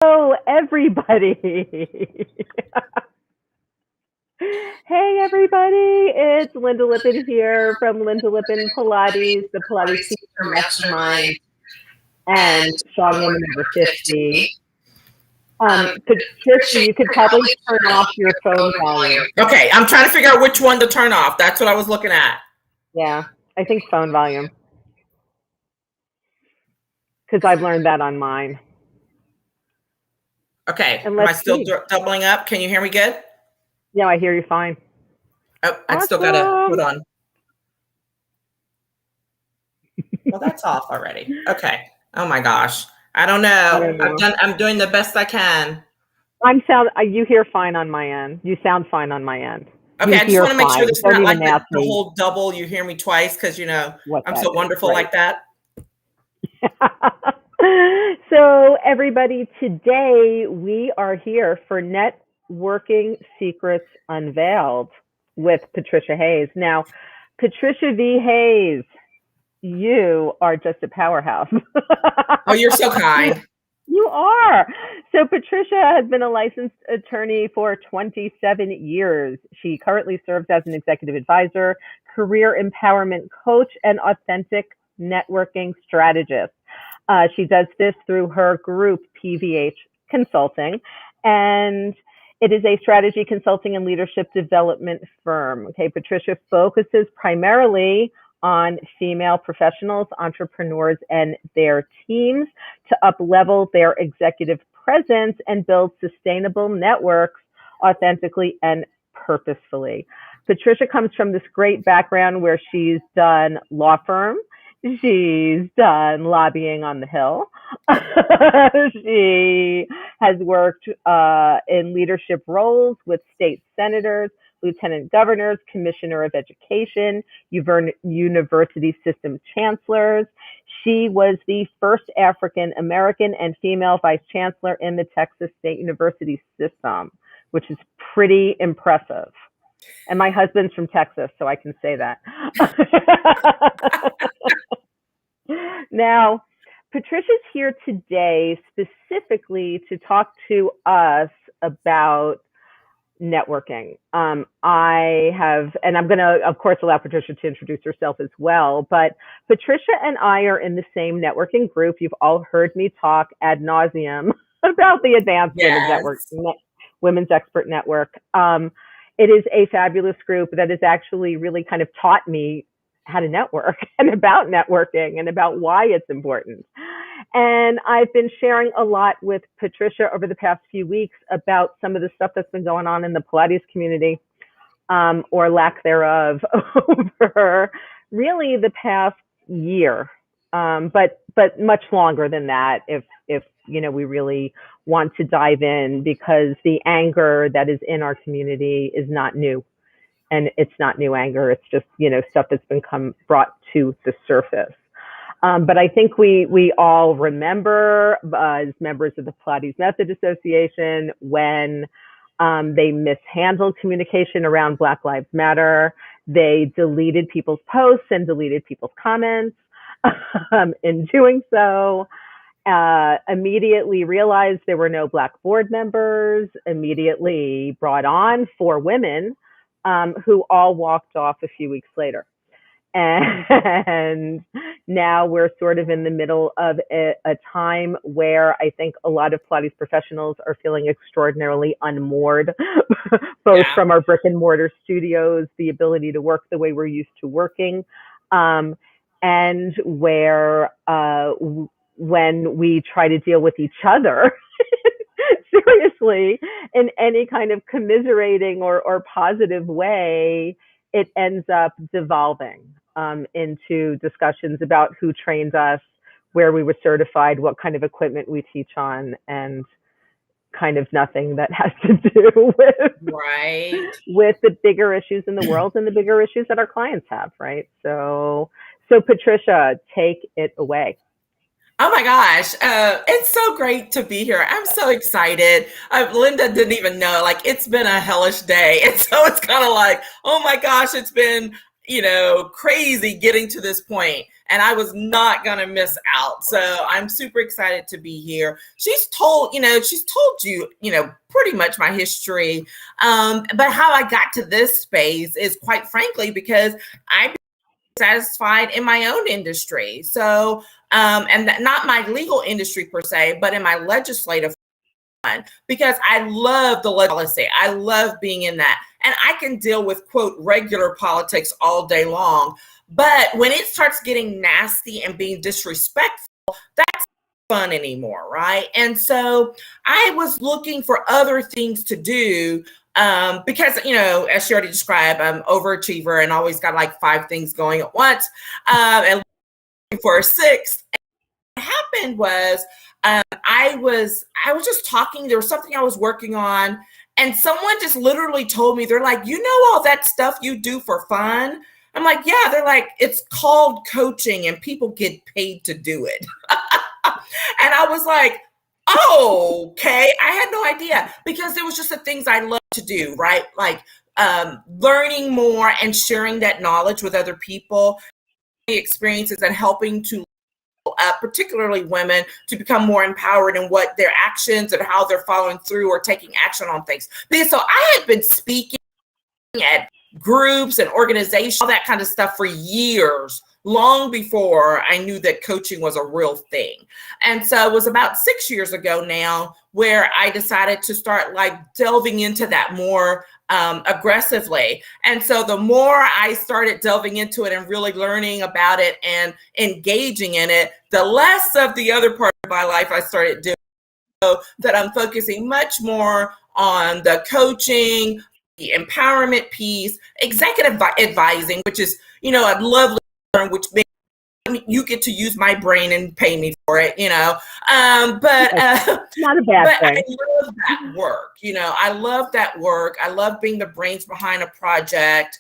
Hello, everybody. Hey, everybody. It's Linda Lippin here from Linda Lippin Pilates, the Pilates Teacher Mastermind, and Strong Woman Over 50. Patricia, you could probably turn off your phone volume. Okay, I'm trying to figure out which one to turn off. That's what I was looking at. Yeah, I think phone volume, because I've learned that on mine. Okay, And am I let's still see. doubling up? Can you hear me good? Yeah, I hear you fine. Oh, I still gotta, hold Awesome. on. Well, that's off already. Okay. Oh my gosh. I don't I know. don't know. I'm doing the best I can. You hear fine on my end. You sound fine on my end. Okay, You I just hear want to make sure fine. this is Don't not like even the, ask the me whole double, you hear me twice, because what I'm that so is. wonderful Right. like that. So, everybody, today we are here for Networking Secrets Unveiled with Patricia Hayes. Now, Patricia V. Hayes, you are just a powerhouse. Oh, you're so kind. You are. So Patricia has been a licensed attorney for 27 years. She currently serves as an executive advisor, career empowerment coach, and authentic networking strategist. She does this through her group, PVH Consulting, and it is a strategy consulting and leadership development firm. Okay, Patricia focuses primarily on female professionals, entrepreneurs, and their teams to uplevel their executive presence and build sustainable networks authentically and purposefully. Patricia comes from this great background where she's done law firm, she's done lobbying on the Hill. She has worked in leadership roles with state senators, lieutenant governors, commissioner of education, university system chancellors. She was the first African American and female vice chancellor in the Texas State University system, which is pretty impressive. And my husband's from Texas, so I can say that. Now, Patricia's here today specifically to talk to us about networking. I have, and I'm going to, of course, allow Patricia to introduce herself as well, but Patricia and I are in the same networking group. You've all heard me talk ad nauseum about the Advanced Women's Network, Yes. Women's Expert Network. It is a fabulous group that has actually really kind of taught me how to network and about networking and about why it's important. And I've been sharing a lot with Patricia over the past few weeks about some of the stuff that's been going on in the Pilates community, or lack thereof, over really the past year. But much longer than that, if we really want to dive in, because the anger that is in our community is not new. And it's not new anger. It's just, stuff that's been brought to the surface. But I think we all remember, as members of the Pilates Method Association, when they mishandled communication around Black Lives Matter. They deleted people's posts and deleted people's comments. In doing so, immediately realized there were no Black board members, immediately brought on 4 women who all walked off a few weeks later. And now we're sort of in the middle of a time where I think a lot of Pilates professionals are feeling extraordinarily unmoored, both Yeah. from our brick and mortar studios, the ability to work the way we're used to working, and where when we try to deal with each other, seriously, in any kind of commiserating or positive way, it ends up devolving into discussions about who trained us, where we were certified, what kind of equipment we teach on, and kind of nothing that has to do Right. with the bigger issues in the world and the bigger issues that our clients have, right? So Patricia, take it away. Oh my gosh. It's so great to be here. I'm so excited. Linda didn't even know, like, it's been a hellish day. And so it's kind of like, oh my gosh, it's been, crazy getting to this point. and I was not going to miss out. So I'm super excited to be here. She's told you, pretty much my history. But how I got to this space is, quite frankly, because I'm satisfied in my own industry. So, not my legal industry per se, but in my legislative one, because I love the policy. I love being in that. And I can deal with, quote, regular politics all day long. But when it starts getting nasty and being disrespectful, that's not fun anymore, right? And so I was looking for other things to do, because, as she already described, I'm overachiever and always got like 5 things going at once, and looking for a 6th. And what happened was, I was just talking. There was something I was working on, and someone just literally told me, they're like, all that stuff you do for fun? I'm like, yeah. They're like, it's called coaching and people get paid to do it. And I was like, oh, okay. I had no idea, because there was just the things I love to do, right? Like learning more and sharing that knowledge with other people, experiences, and helping to particularly women to become more empowered in what their actions and how they're following through or taking action on things. Because so I had been speaking at groups and organizations, all that kind of stuff for years, long before I knew that coaching was a real thing. And so it was about 6 years ago now where I decided to start like delving into that more aggressively. And so the more I started delving into it and really learning about it and engaging in it, the less of the other part of my life I started doing, so that I'm focusing much more on the coaching, the empowerment piece, executive advising, which is, a lovely term, which makes you get to use my brain and pay me for it, but not a bad thing. I love that work. I love that work. I love being the brains behind a project.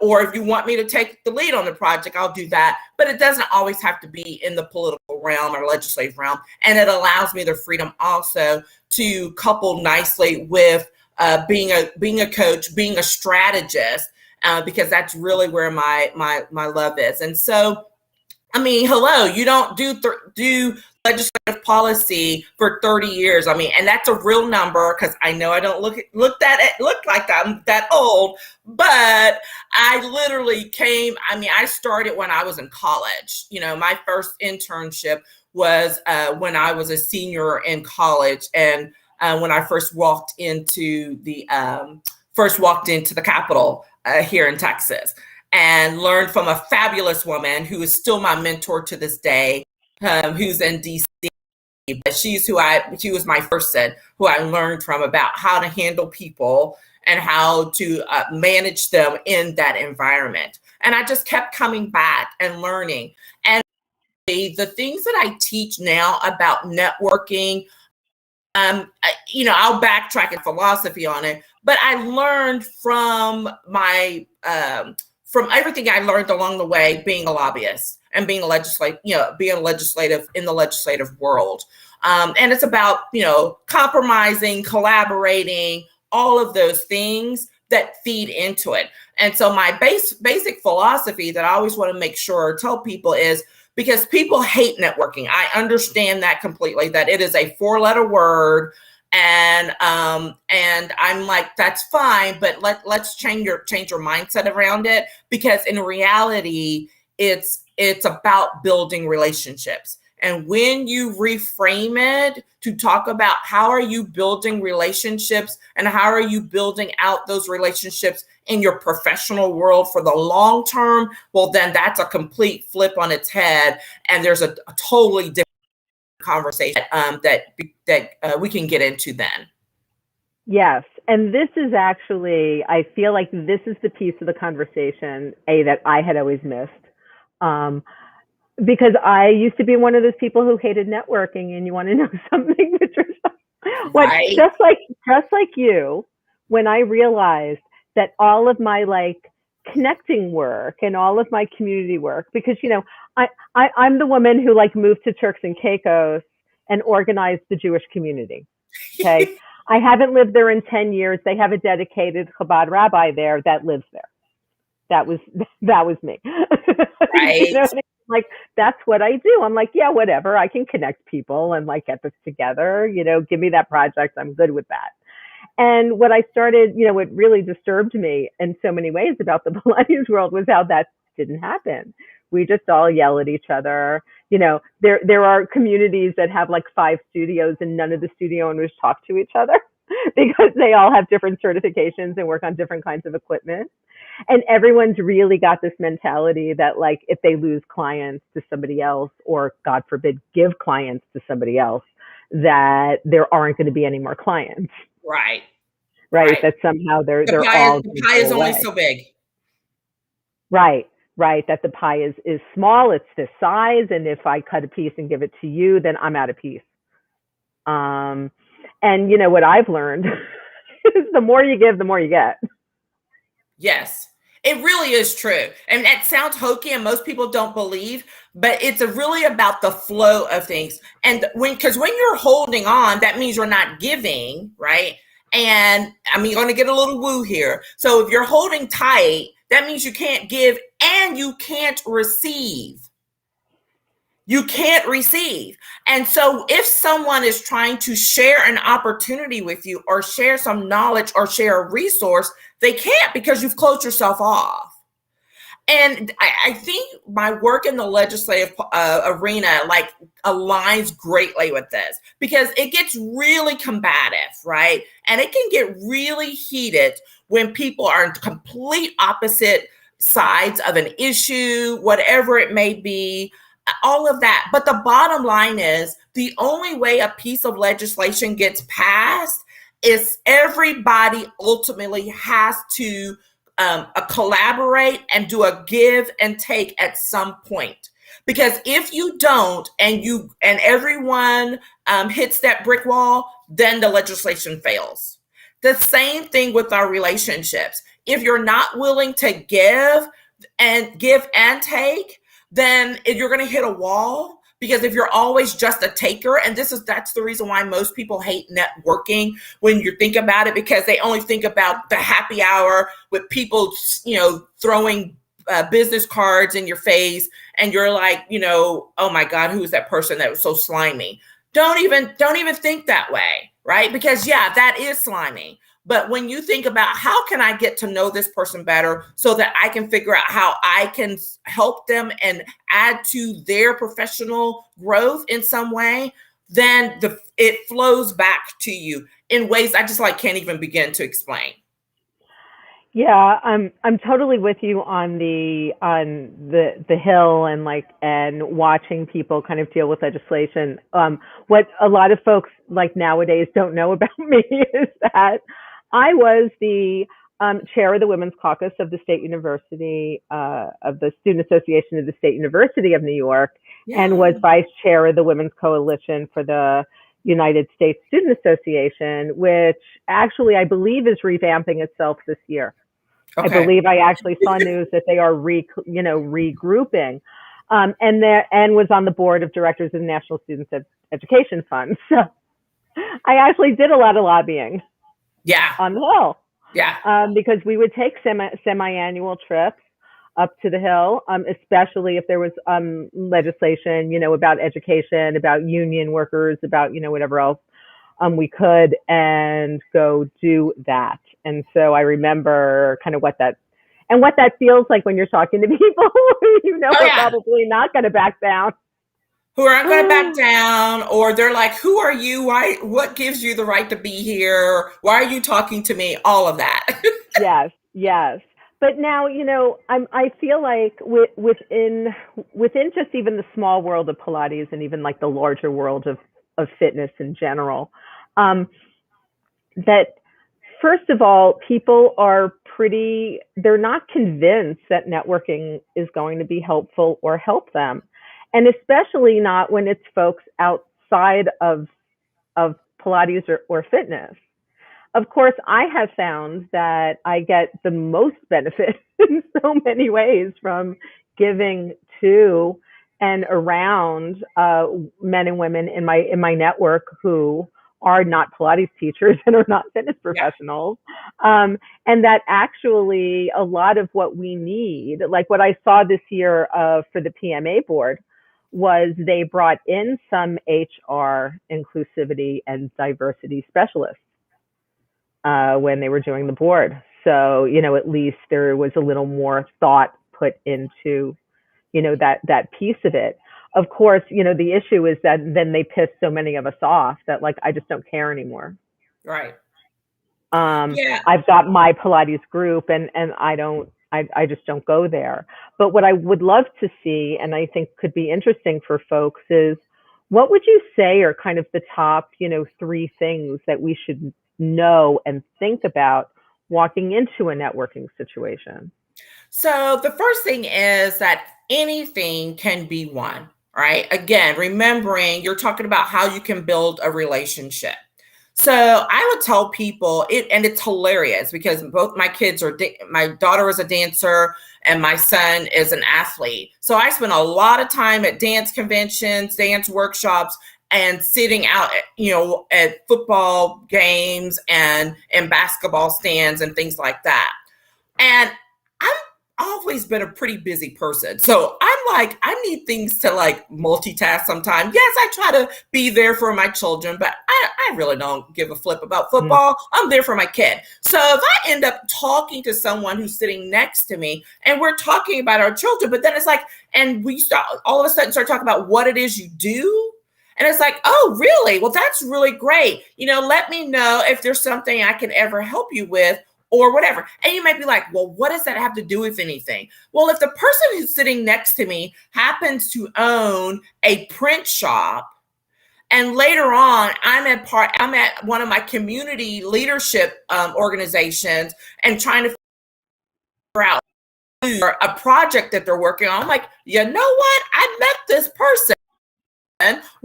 Or if you want me to take the lead on the project, I'll do that. But it doesn't always have to be in the political realm or legislative realm. And it allows me the freedom also to couple nicely with being a coach, being a strategist, because that's really where my love is. And so, hello, you don't do legislative policy for 30 years. And that's a real number, because I know I don't look like I'm that old, but I literally I started when I was in college. My first internship was when I was a senior in college, and when I first walked into the Capitol here in Texas, and learned from a fabulous woman who is still my mentor to this day, who's in DC. But she was my person who I learned from about how to handle people and how to manage them in that environment. And I just kept coming back and learning. And the things that I teach now about networking, I'll backtrack in philosophy on it, but I learned from from everything I learned along the way, being a lobbyist and being being legislative in the legislative world. And it's about, compromising, collaborating, all of those things that feed into it. And so my basic philosophy that I always want to make sure I tell people is, because people hate networking. I understand that completely, that it is a 4-letter word. And I'm like, that's fine, but let's change your mindset around it, because in reality, it's about building relationships. And when you reframe it to talk about how are you building relationships and how are you building out those relationships in your professional world for the long term, well, then that's a complete flip on its head, and there's a totally different conversation that we can get into then. Yes. And this is actually, I feel like this is the piece of the conversation, that I had always missed. Because I used to be one of those people who hated networking. And you want to know something, Patricia? Right. Just like you, when I realized that all of my connecting work and all of my community work, because I'm the woman who moved to Turks and Caicos and organized the Jewish community. Okay. I haven't lived there in 10 years. They have a dedicated Chabad rabbi there that lives there. That was me. Right. Like, that's what I do. I'm like, yeah, whatever. I can connect people and like get this together. Give me that project. I'm good with that. And what I started, what really disturbed me in so many ways about the Pilates world was how that didn't happen. We just all yell at each other. There are communities that have like 5 studios and none of the studio owners talk to each other because they all have different certifications and work on different kinds of equipment. And everyone's really got this mentality that like if they lose clients to somebody else, or God forbid, give clients to somebody else, that there aren't going to be any more clients. Right. Right. Right. That somehow they're all The pie is only so big. Right. Right. That the pie is small. It's this size. And if I cut a piece and give it to you, then I'm out of piece. And what I've learned is the more you give, the more you get. Yes, it really is true. And that sounds hokey and most people don't believe, but it's really about the flow of things. And because when you're holding on, that means you're not giving, right? And I mean, you're going to get a little woo here. So if you're holding tight, that means you can't give and you can't receive. You can't receive. And so if someone is trying to share an opportunity with you or share some knowledge or share a resource, they can't because you've closed yourself off. And I think my work in the legislative arena like aligns greatly with this because it gets really combative, right? And it can get really heated when people are in complete opposite sides of an issue, whatever it may be, all of that. But the bottom line is the only way a piece of legislation gets passed is everybody ultimately has to collaborate and do a give and take at some point. Because if you don't and everyone hits that brick wall, then the legislation fails. The same thing with our relationships. If you're not willing to give and take, then you're going to hit a wall. Because if you're always just a taker, and that's the reason why most people hate networking when you think about it, because they only think about the happy hour with people, throwing business cards in your face, and you're like, oh my God, who is that person that was so slimy? Don't even think that way, right? Because yeah, that is slimy. But when you think about how can I get to know this person better so that I can figure out how I can help them and add to their professional growth in some way, then it flows back to you in ways I just can't even begin to explain. Yeah, I'm totally with you on the Hill and watching people kind of deal with legislation. What a lot of folks nowadays don't know about me is that I was the chair of the Women's Caucus of the State University, of the Student Association of the State University of New York, and was vice chair of the Women's Coalition for the United States Student Association, which actually I believe is revamping itself this year. Okay. I believe I actually saw news that they are regrouping, and was on the board of directors of the National Student Education Fund. So I actually did a lot of lobbying. Yeah. On the Hill. Yeah. Because we would take semi-annual trips up to the Hill, especially if there was legislation, about education, about union workers, about, whatever else we could, and go do that. And so I remember kind of what that feels like when you're talking to people who are probably not going to back down. Who aren't going to back down, or they're like, who are you? Why? What gives you the right to be here? Why are you talking to me? All of that. Yes. But now, I feel like within just even the small world of Pilates and even the larger world of fitness in general, that first of all, people are they're not convinced that networking is going to be helpful or help them. And especially not when it's folks outside of Pilates or fitness. Of course, I have found that I get the most benefit in so many ways from giving to and around men and women in my network who are not Pilates teachers and are not fitness Yeah. professionals. And that actually a lot of what we need, like what I saw this year for the PMA board, was they brought in some HR inclusivity and diversity specialists when they were doing the board. So, at least there was a little more thought put into, that piece of it. Of course, the issue is that then they piss so many of us off that like, I just don't care anymore. Right. Um, Yeah. I've got my Pilates group and I just don't go there. But what I would love to see, and I think could be interesting for folks, is what would you say are kind of the top, 3 things that we should know and think about walking into a networking situation? So the first thing is that anything can be won, right? Again, remembering you're talking about how you can build a relationship. So I would tell people and it's hilarious because both my kids my daughter is a dancer and my son is an athlete. So I spend a lot of time at dance conventions, dance workshops, and sitting out, at football games and in basketball stands and things like that. And I'm always been a pretty busy person. So I'm like, I need things to like multitask sometimes. Yes, I try to be there for my children, but I really don't give a flip about football. I'm there for my kid. So if I end up talking to someone who's sitting next to me and we're talking about our children, but then it's like, and we start all of a sudden start talking about what it is you do. And it's like, oh, really? Well, that's really great. Let me know if there's something I can ever help you with or whatever. And you might be like, well, what does that have to do with anything? Well, if the person who's sitting next to me happens to own a print shop, and later on, I'm at one of my community leadership organizations and trying to figure out a project that they're working on. I'm like, you know what? I met this person,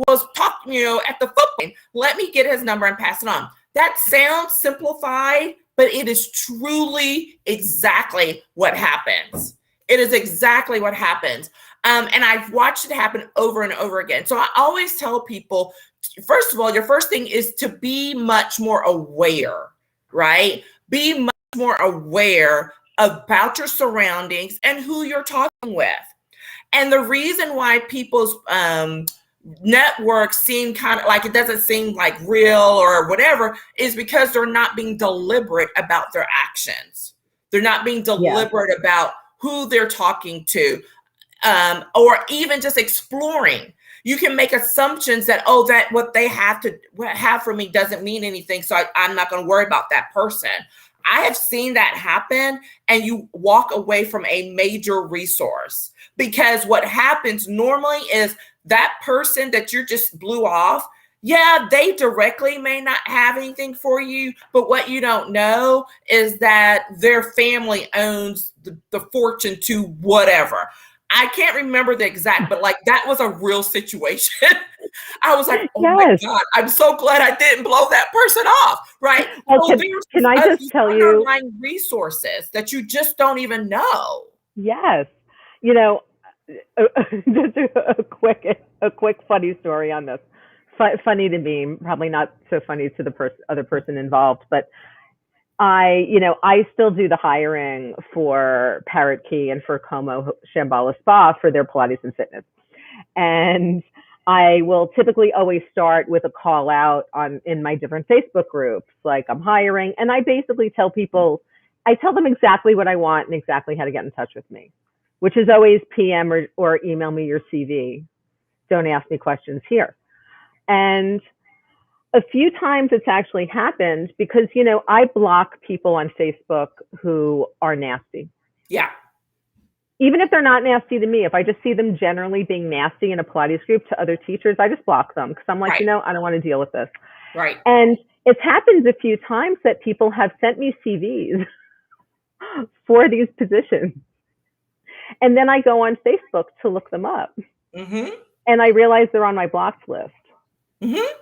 was talking, at the football game. Let me get his number and pass it on. That sounds simplified, but it is truly exactly what happens. It is exactly what happens. And I've watched it happen over and over again. So I always tell people, first of all, your first thing is to be much more aware, right? Be much more aware about your surroundings and who you're talking with. And the reason why people's networks seem kind of like it doesn't seem like real or whatever is because they're not being deliberate about their actions. They're not being deliberate about who they're talking to, or even just exploring. You can make assumptions that, that what they have for me doesn't mean anything, so I'm not going to worry about that person. I have seen that happen, and you walk away from a major resource, because what happens normally is that person that you just blew off, they directly may not have anything for you, but what you don't know is that their family owns the fortune to whatever. I can't remember the exact, but like that was a real situation. I was like, oh my God, I'm so glad I didn't blow that person off, right? Well, so can I just tell you underlying resources that you just don't even know? Yes. Just a quick funny story on this. Funny to me, probably not so funny to the other person involved, but I still do the hiring for Parrot Key and for Como Shambhala Spa for their Pilates and fitness. And I will typically always start with a call out in my different Facebook groups, like I'm hiring. And I basically tell them exactly what I want and exactly how to get in touch with me, which is always PM or email me your CV. Don't ask me questions here. And a few times it's actually happened because, I block people on Facebook who are nasty. Yeah. Even if they're not nasty to me, if I just see them generally being nasty in a Pilates group to other teachers, I just block them because I'm like, I don't want to deal with this. Right. And it's happened a few times that people have sent me CVs for these positions. And then I go on Facebook to look them up. Mm-hmm. And I realize they're on my blocked list. Mm-hmm.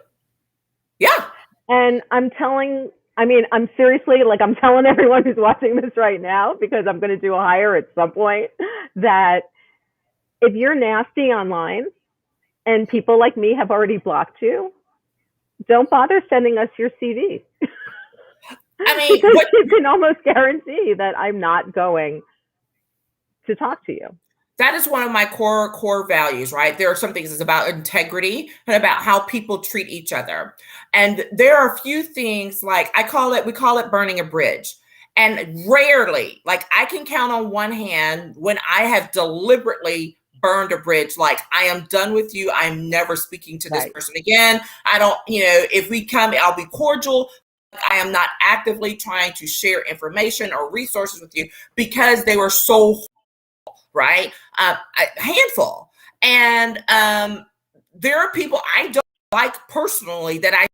Yeah. And I'm seriously, like I'm telling everyone who's watching this right now, because I'm going to do a hire at some point, that if you're nasty online and people like me have already blocked you, don't bother sending us your CV. I mean, because you can almost guarantee that I'm not going to talk to you. That is one of my core values, right? There are some things it's about integrity and about how people treat each other. And there are a few things like we call it burning a bridge. And rarely, like I can count on one hand when I have deliberately burned a bridge, like I am done with you. I'm never speaking to this person again. I don't, if we come, I'll be cordial. I am not actively trying to share information or resources with you because they were so right? A handful. And there are people I don't like personally that I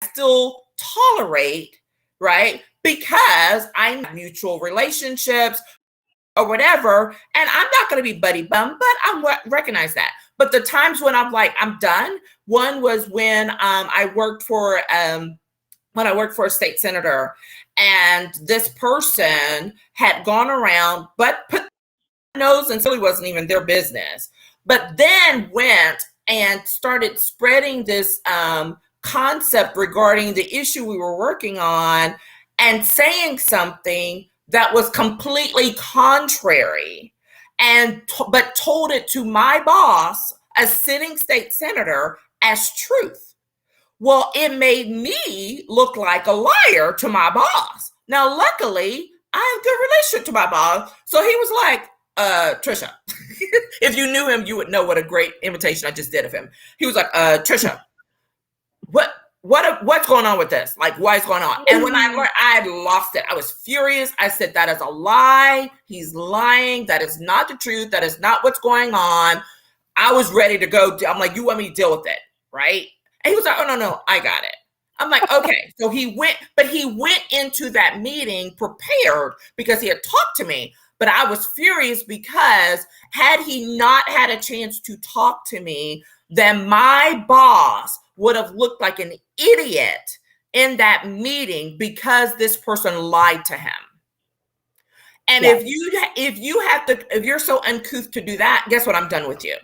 still tolerate, right? Because I'm mutual relationships or whatever. And I'm not going to be buddy bum, but I recognize that. But the times when I'm like, I'm done. One was when I worked for a state senator, and this person had gone around, but put nose and really wasn't even their business, but then went and started spreading this concept regarding the issue we were working on and saying something that was completely contrary, but told it to my boss, a sitting state senator, as truth. Well, it made me look like a liar to my boss. Now, luckily, I have a good relationship to my boss, so he was like, Trisha, if you knew him, you would know what a great imitation I just did of him. He was like, Trisha, what's going on with this? Like, why is going on? And when I learned, I lost it. I was furious. I said, that is a lie. He's lying. That is not the truth. That is not what's going on. I was ready to go. I'm like, you want me to deal with it, right? And he was like, oh, no, I got it. I'm like, okay. So he went into that meeting prepared because he had talked to me. But I was furious because had he not had a chance to talk to me, then my boss would have looked like an idiot in that meeting because this person lied to him. And yes. if you're so uncouth to do that, guess what? I'm done with you.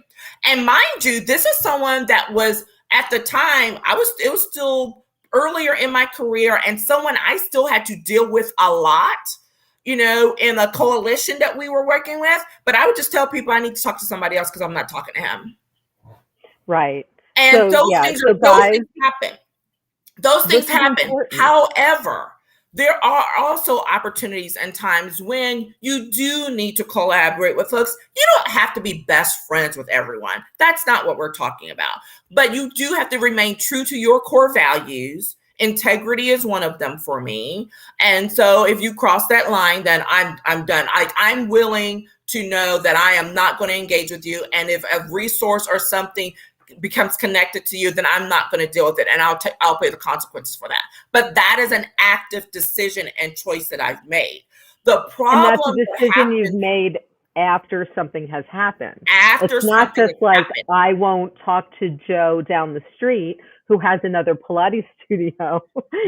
And mind you, this is someone that was at the time, it was still earlier in my career, and someone I still had to deal with a lot, in a coalition that we were working with. But I would just tell people I need to talk to somebody else because I'm not talking to him. Right. And those things happen. Those things happen. However, there are also opportunities and times when you do need to collaborate with folks. You don't have to be best friends with everyone. That's not what we're talking about. But you do have to remain true to your core values. Integrity is one of them for me. And so if you cross that line, then I'm done. I'm willing to know that I am not going to engage with you. And if a resource or something becomes connected to you, then I'm not going to deal with it. And I'll pay the consequences for that. But that is an active decision and choice that I've made. The problem, and that's a decision you've made after something has happened. It's not just like, I won't talk to Joe down the street who has another Pilates studio,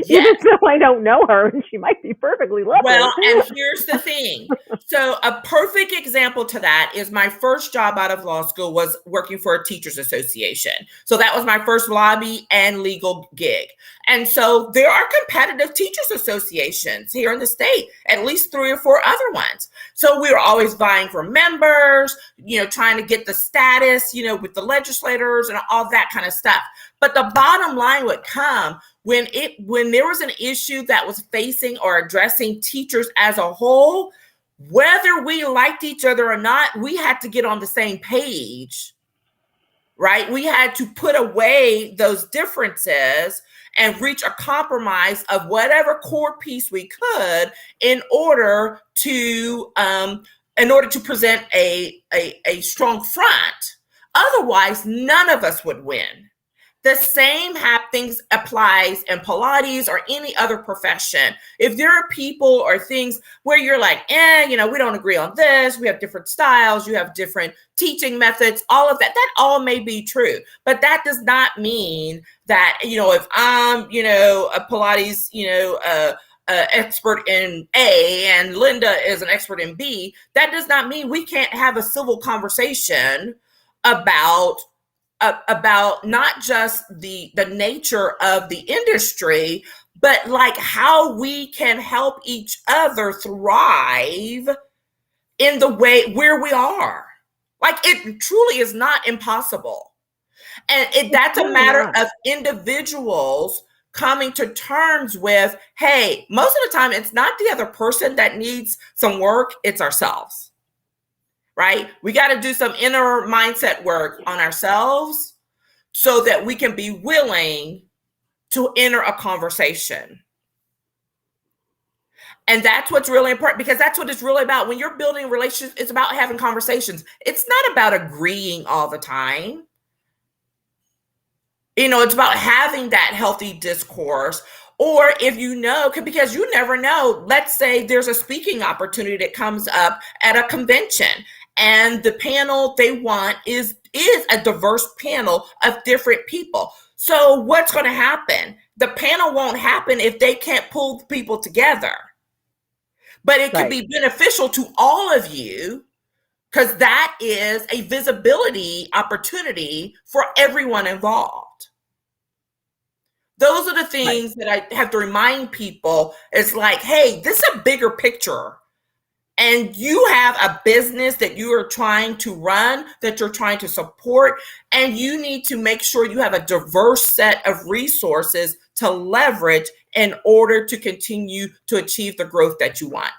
even though I don't know her and she might be perfectly lovely. Well, and here's the thing. So a perfect example to that is my first job out of law school was working for a teachers association. So that was my first lobby and legal gig. And so there are competitive teachers associations here in the state, at least 3 or 4 other ones. So we were always vying for members, trying to get the status, with the legislators and all that kind of stuff. But the bottom line would come when there was an issue that was facing or addressing teachers as a whole, whether we liked each other or not, we had to get on the same page, right? We had to put away those differences and reach a compromise of whatever core piece we could in order to present a strong front. Otherwise, none of us would win. The same things applies in Pilates or any other profession. If there are people or things where you're like, we don't agree on this, we have different styles, you have different teaching methods, all of that, that all may be true. But that does not mean that, if I'm, a Pilates, expert in A and Linda is an expert in B, that does not mean we can't have a civil conversation about about not just the nature of the industry, but like how we can help each other thrive in the way where we are. Like it truly is not impossible. And that's a matter of individuals coming to terms with, hey, most of the time it's not the other person that needs some work, it's ourselves. Right? We got to do some inner mindset work on ourselves so that we can be willing to enter a conversation. And that's what's really important, because that's what it's really about. When you're building relationships, it's about having conversations. It's not about agreeing all the time. It's about having that healthy discourse. Or if you know, because you never know, let's say there's a speaking opportunity that comes up at a convention, and the panel they want is a diverse panel of different people. So what's going to happen? The panel won't happen if they can't pull people together. But it could be beneficial to all of you, because that is a visibility opportunity for everyone involved. Those are the things that I have to remind people. It's like, hey, this is a bigger picture. And you have a business that you are trying to run, that you're trying to support, and you need to make sure you have a diverse set of resources to leverage in order to continue to achieve the growth that you want.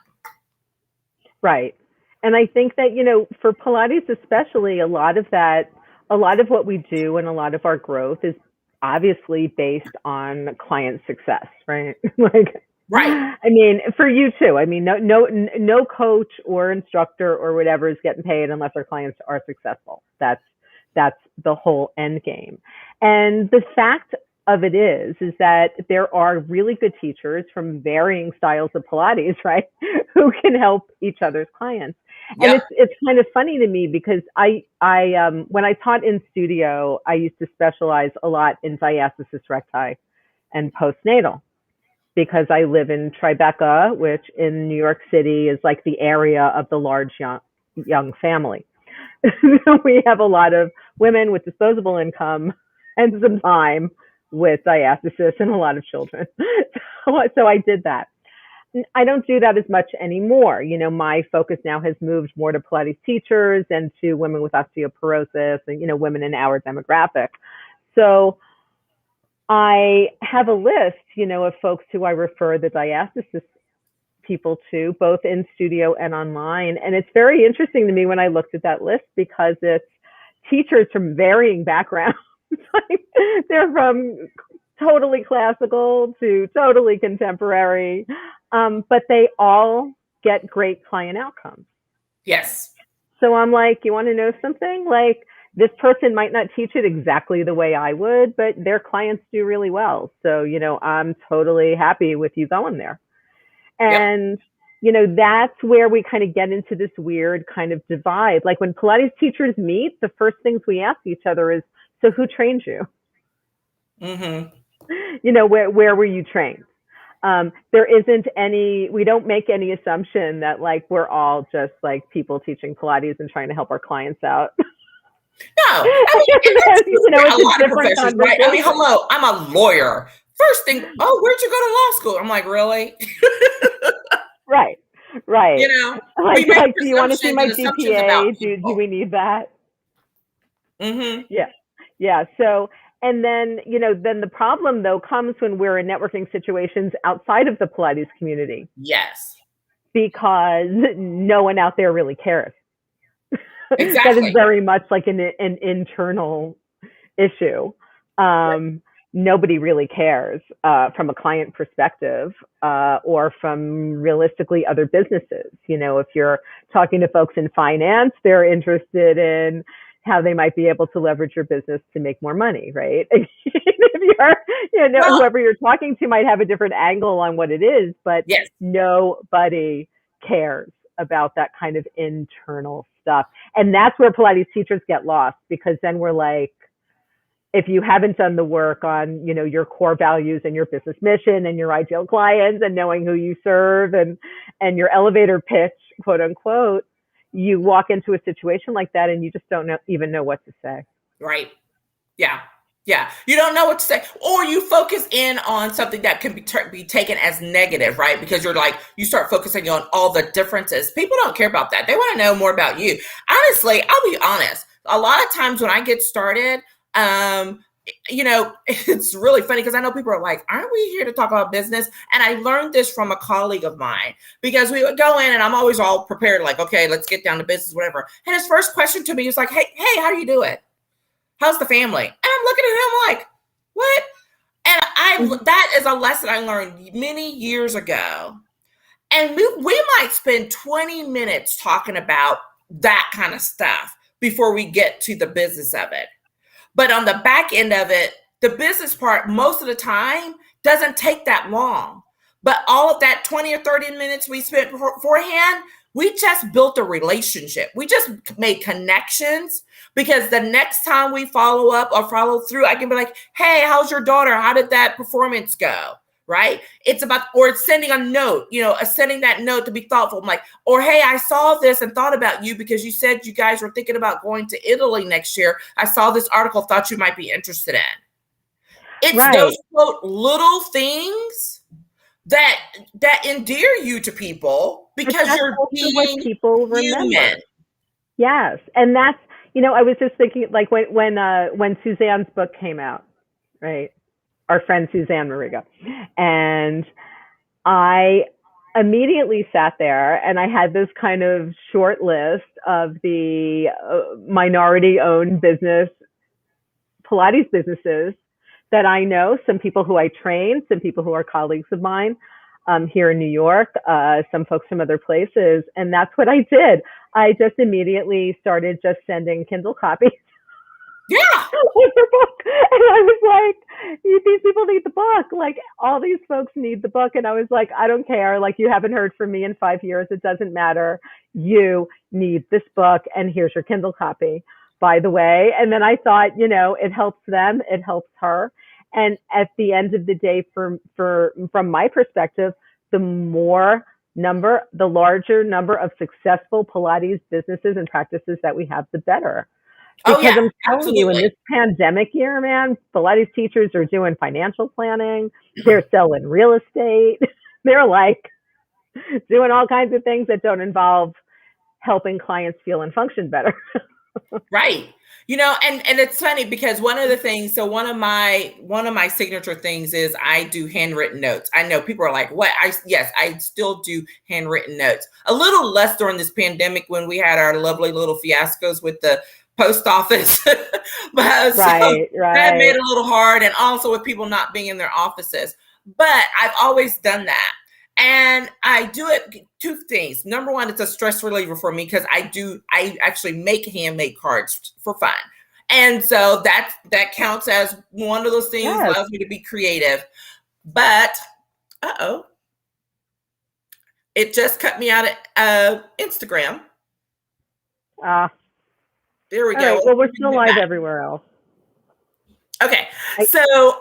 Right. And I think that, for Pilates especially, a lot of what we do and a lot of our growth is obviously based on client success, right? Right. I mean, for you too. I mean, no coach or instructor or whatever is getting paid unless our clients are successful. That's the whole end game. And the fact of it is that there are really good teachers from varying styles of Pilates, right, who can help each other's clients. And it's kind of funny to me because I when I taught in studio, I used to specialize a lot in diastasis recti and postnatal, because I live in Tribeca, which in New York City is like the area of the large young family. We have a lot of women with disposable income and some time with diastasis and a lot of children. So I did that. I don't do that as much anymore. My focus now has moved more to Pilates teachers and to women with osteoporosis and, women in our demographic. So I have a list, of folks who I refer the diastasis people to, both in studio and online. And it's very interesting to me when I looked at that list, because it's teachers from varying backgrounds. They're from totally classical to totally contemporary, but they all get great client outcomes. Yes. So I'm like, you want to know something? Like, this person might not teach it exactly the way I would, but their clients do really well. So, I'm totally happy with you going there. And, that's where we kind of get into this weird kind of divide. Like when Pilates teachers meet, the first things we ask each other is, so who trained you? Mm-hmm. Where were you trained? There isn't any, we don't make any assumption that like, we're all just like people teaching Pilates and trying to help our clients out. No, it's a different conversation, right? I mean, hello, I'm a lawyer. First thing, where'd you go to law school? I'm like, really? Right. Like, do you want to see my GPA? Do we need that? Mm-hmm. Yeah. So, and then, then the problem though comes when we're in networking situations outside of the Pilates community. Yes. Because no one out there really cares. Exactly. That is very much like an internal issue. Right. Nobody really cares from a client perspective or from realistically other businesses. If you're talking to folks in finance, they're interested in how they might be able to leverage your business to make more money, right? If you're, whoever you're talking to might have a different angle on what it is, but nobody cares about that kind of internal stuff. And that's where Pilates teachers get lost, because then we're like, if you haven't done the work on, your core values and your business mission and your ideal clients and knowing who you serve and your elevator pitch, quote unquote, you walk into a situation like that and you just don't even know what to say. Right. Yeah. Yeah. You don't know what to say, or you focus in on something that can be taken as negative, right? Because you're like, you start focusing on all the differences. People don't care about that. They want to know more about you. Honestly, I'll be honest. A lot of times when I get started, it's really funny because I know people are like, aren't we here to talk about business? And I learned this from a colleague of mine, because we would go in and I'm always all prepared, like, okay, let's get down to business, whatever. And his first question to me was like, hey, how do you do it? How's the family? And I'm looking at him like, what? And that is a lesson I learned many years ago. And we might spend 20 minutes talking about that kind of stuff before we get to the business of it. But on the back end of it, the business part, most of the time, doesn't take that long. But all of that 20 or 30 minutes we spent beforehand, we just built a relationship. We just made connections, because the next time we follow up or follow through, I can be like, hey, how's your daughter? How did that performance go? Right? It's about, or it's sending a note, sending that note to be thoughtful. I'm like, or, hey, I saw this and thought about you because you said you guys were thinking about going to Italy next year. I saw this article, thought you might be interested in. It's right. Those quote little things that endear you to people, because you're being what people remember. Human. Yes. And that's, I was just thinking, like, when Suzanne's book came out, right? Our friend Suzanne Mariga. And I immediately sat there and I had this kind of short list of the minority-owned Pilates businesses that I know, some people who I train, some people who are colleagues of mine here in New York, some folks from other places. And that's what I did. I just immediately started just sending Kindle copies. Yeah. With the book. And I was like, these people need the book. Like, all these folks need the book. And I was like, I don't care. Like, you haven't heard from me in 5 years. It doesn't matter. You need this book. And here's your Kindle copy, by the way. And then I thought, it helps them. It helps her. And at the end of the day, from my perspective, the larger number of successful Pilates businesses and practices that we have, the better. Because I'm telling you, in this pandemic year, man, Pilates teachers are doing financial planning. They're selling real estate. They're like doing all kinds of things that don't involve helping clients feel and function better. Right. And it's funny because one of the things, so one of my signature things is I do handwritten notes. I know people are like, what? Yes, I still do handwritten notes. A little less during this pandemic when we had our lovely little fiascos with the post office. But right. That made it a little hard, and also with people not being in their offices. But I've always done that. And I do it, two things. Number one, it's a stress reliever for me because I actually make handmade cards for fun. And so that counts as one of those things that allows me to be creative. But, it just cut me out of Instagram. There we go. Right. Well, we're still live everywhere else. Okay. So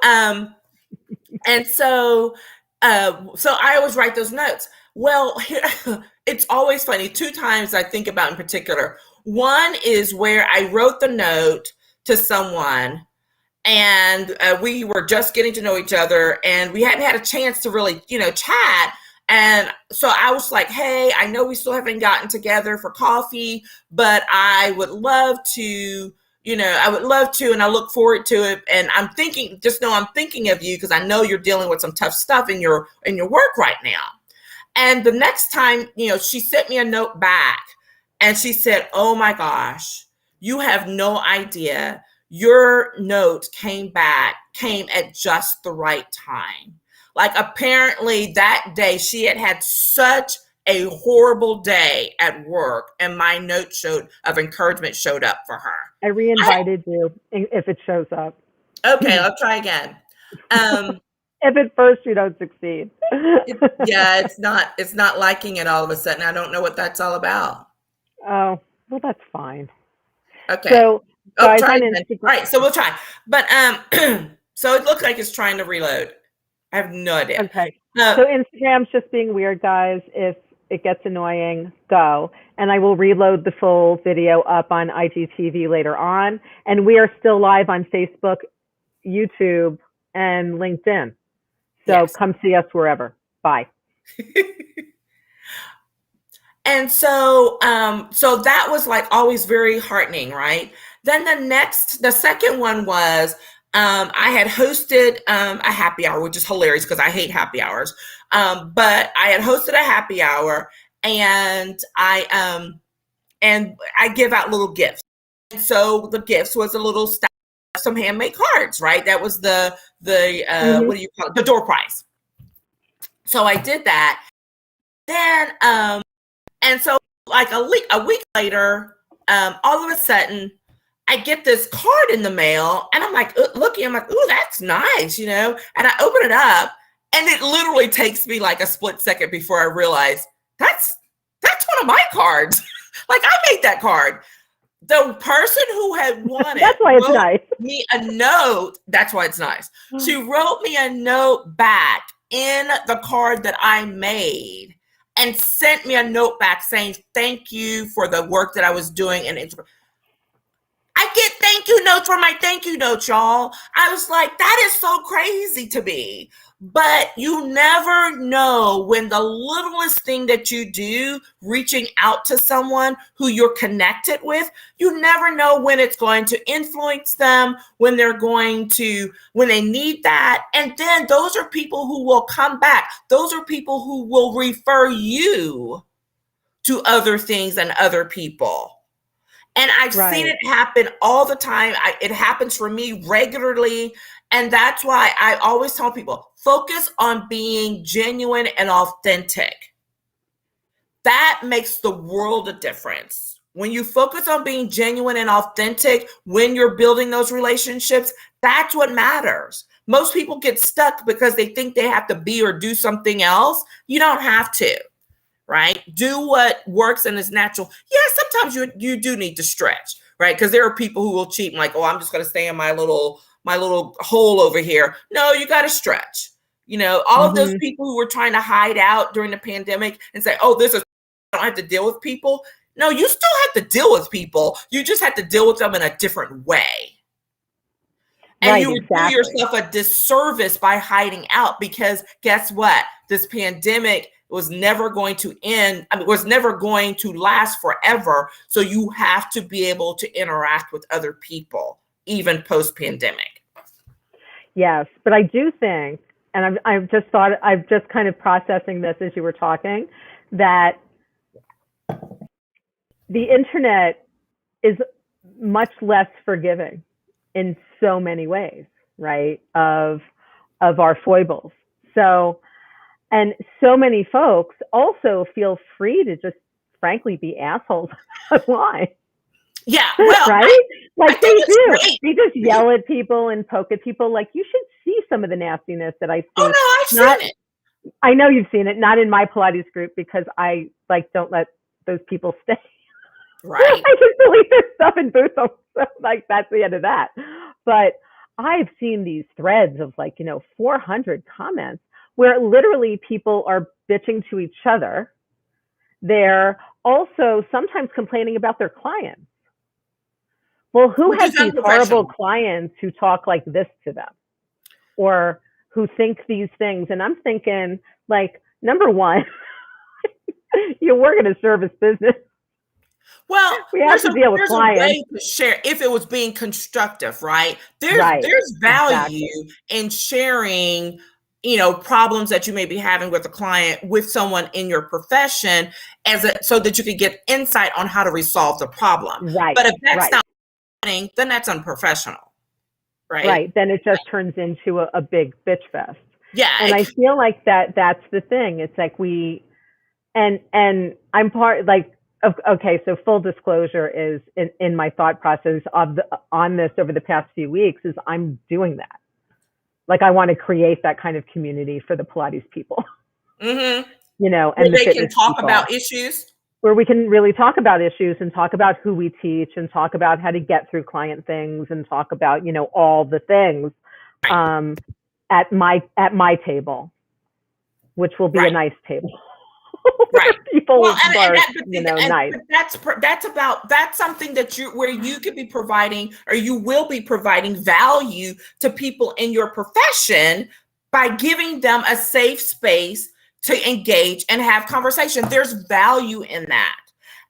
I always write those notes. Well, it's always funny. 2 times I think about in particular. One is where I wrote the note to someone, and we were just getting to know each other, and we hadn't had a chance to really, chat. And so I was like, hey, I know we still haven't gotten together for coffee, but I would love to, and I look forward to it. And I'm thinking of you because I know you're dealing with some tough stuff in your work right now. And the next time, she sent me a note back and she said, oh my gosh, you have no idea. Your note came at just the right time. Like, apparently that day she had such a horrible day at work, and my note of encouragement showed up for her. I re-invited you if it shows up. Okay, I'll try again. If at first you don't succeed. It's not liking it all of a sudden. I don't know what that's all about. Oh, well, that's fine. Okay. So try again. All right, so we'll try. But so it looks like it's trying to reload. I have no idea. Okay. So Instagram's just being weird, guys. If it gets annoying, go. and I will reload the full video up on IGTV later on. And we are still live on Facebook, YouTube, and LinkedIn. So Yes. come see us wherever. Bye. And so, so that was like always very heartening, right? Then the second one was, I had hosted a happy hour, which is hilarious because I hate happy hours. But I had hosted a happy hour, and I give out little gifts. And so the gifts was a little stack of some handmade cards, right? That was the what do you call it? The door prize. So I did that. Then and so like a week later, all of a sudden I get this card in the mail, and I'm like looking, I'm like, ooh, that's nice, you know? And I open it up, and it literally takes me like a split second before I realize that's one of my cards. Like, I made that card. The person who had won it That's why it's nice. me a note. That's why it's nice. She wrote me a note back in the card that I made and sent me a note back saying, thank you for the work that I was doing. And I get thank you notes for my thank you notes, y'all. I was like, that is so crazy to me. But you never know when the littlest thing that you do, reaching out to someone who you're connected with, you never know when it's going to influence them, when they need that. And then those are people who will come back. Those are people who will refer you to other things and other people. And I've seen it happen all the time. It happens for me regularly. And that's why I always tell people, focus on being genuine and authentic. That makes the world a difference. When you focus on being genuine and authentic, when you're building those relationships, that's what matters. Most people get stuck because they think they have to be or do something else. You don't have to. Right? Do what works and is natural. Yeah, sometimes you do need to stretch, right? Because there are people who will cheat and like, oh, I'm just going to stay in my little hole over here. No, you got to stretch. You know, all of those people who were trying to hide out during the pandemic and say, oh, I don't have to deal with people. No, you still have to deal with people. You just have to deal with them in a different way. And you would do yourself a disservice by hiding out, because guess what? This pandemic was never going to end. I mean, was never going to last forever. So you have to be able to interact with other people, even post-pandemic. Yes, but I do think, and I've just kind of processing this as you were talking, that the internet is much less forgiving in so many ways, right? Of our foibles. So, and so many folks also feel free to just frankly be assholes online. Yeah, well, right? Like they do. Great. They just yell at people and poke at people. Like, you should see some of the nastiness that I see. Oh no, I've seen it. I know you've seen it, not in my Pilates group, because I don't let those people stay. Right. I just delete their stuff and boot them. So, like, that's the end of that. But I've seen these threads of 400 comments where literally people are bitching to each other. They're also sometimes complaining about their clients. Well, who has these horrible clients who talk like this to them, or who think these things? And I'm thinking, like, number one, you work in a service business. Well, we have to deal with clients. A way to share if it was being constructive, right? There's value in sharing, problems that you may be having with a client with someone in your profession so that you could get insight on how to resolve the problem. Right. But if that's not happening, then that's unprofessional, right? Right. Then it just turns into a big bitch fest. Yeah. And I feel like that's the thing. It's like and I'm okay, so full disclosure is in my thought process on this over the past few weeks is I'm doing that. Like, I want to create that kind of community for the Pilates people. Mm-hmm. And they can talk about issues. Where we can really talk about issues and talk about who we teach and talk about how to get through client things and talk about, all the things at my table, which will be a nice table. Right. People Well, are, and nice. that's something that where you could be providing, or you will be providing value to people in your profession by giving them a safe space to engage and have conversation. There's value in that.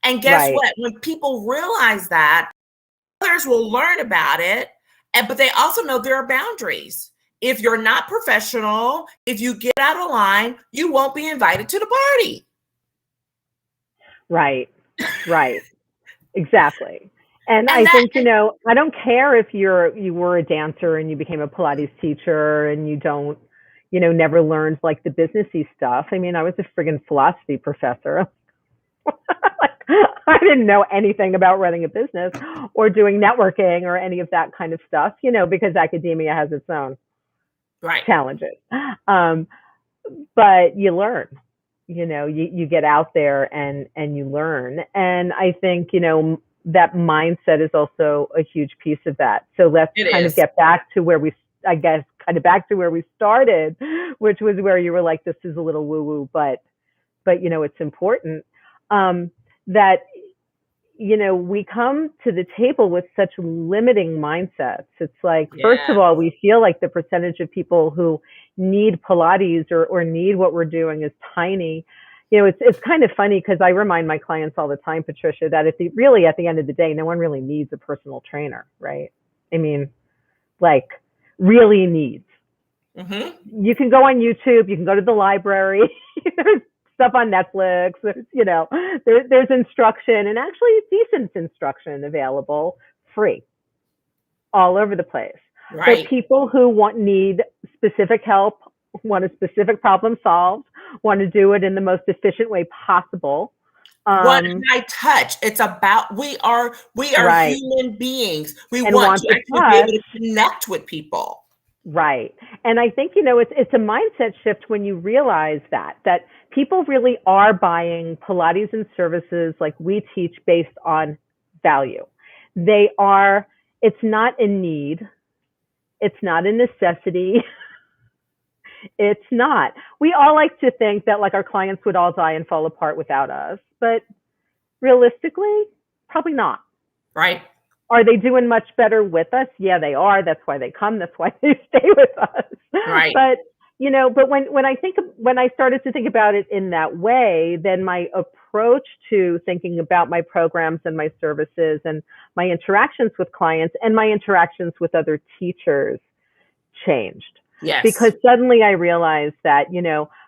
And guess what? When people realize that, others will learn about it, but they also know there are boundaries. If you're not professional, if you get out of line, you won't be invited to the party. Right. Exactly. And I think, I don't care if you were a dancer and you became a Pilates teacher and you don't, never learned like the businessy stuff. I mean, I was a friggin' philosophy professor. I didn't know anything about running a business or doing networking or any of that kind of stuff, because academia has its own challenges. But you learn, you get out there and you learn. And I think, that mindset is also a huge piece of that. So let's get back to where we started, which was where you were like, this is a little woo woo, but it's important. That, we come to the table with such limiting mindsets. It's like, first of all, we feel like the percentage of people who need Pilates or need what we're doing is tiny. It's kind of funny because I remind my clients all the time, Patricia, that at the end of the day, no one really needs a personal trainer, right? I mean, like, really needs. Mm-hmm. You can go on YouTube, you can go to the library, there's stuff on Netflix, there's instruction, and actually decent instruction available free all over the place. Right. But people who need specific help, want a specific problem solved, want to do it in the most efficient way possible. One high touch. It's about, we are human beings. We want to actually be able to connect with people. Right. And I think, it's a mindset shift when you realize that people really are buying Pilates and services like we teach based on value. It's not a need. It's not a necessity. It's not. We all like to think that like our clients would all die and fall apart without us, but realistically, probably not. Right. Are they doing much better with us? Yeah, they are. That's why they come. That's why they stay with us. Right. But when I started to think about it in that way, then my approach to thinking about my programs and my services and my interactions with clients and my interactions with other teachers changed. Yes. Because suddenly I realized that,